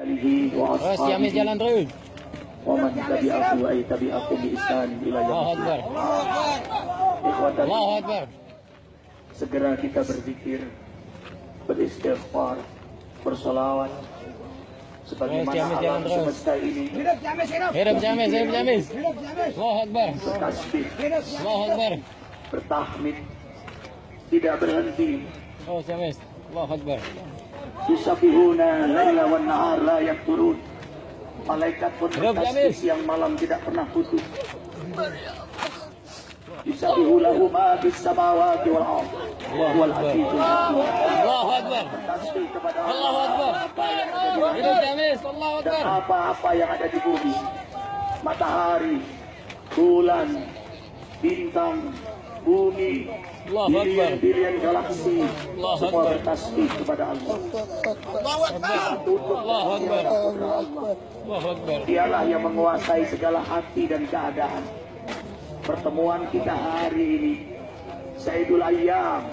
Terus Jamis jalan terus. Waman tabi'ahu ay tabi'akum bi ihsan ila yaumil qiyamah. Allahu Akbar. Segera kita berzikir, beristighfar, bersolawat sebagaimana alam semesta ini. Hidup Jamis, hidup Jamis. Allahu Akbar. Bertasbih, Allahu Akbar. bertahmid, tidak berhenti. Oh Jamis. Allahu Akbar. Yusabihuna laila wan nahar la yaqturun. Malaikat pun Hidup, bertasbih Jamis. siang malam tidak pernah putus. Yusabihu lahu ma bis samawati wal ardh wa huwal azizul hakim. Allahu Akbar. Bertasbih kepada Allahu Akbar. Hidup Jamis. Allahu dan Akbar. apa-apa yang ada di bumi, matahari, bulan, bintang, bumi, Allahu Akbar. bilion galaksi, Allahu semua Akbar. bertasbih kepada Allah. Allahu Akbar. Allahu Akbar. Dialah yang menguasai segala hati dan keadaan. Pertemuan kita hari ini, Sayyidul Ayyam,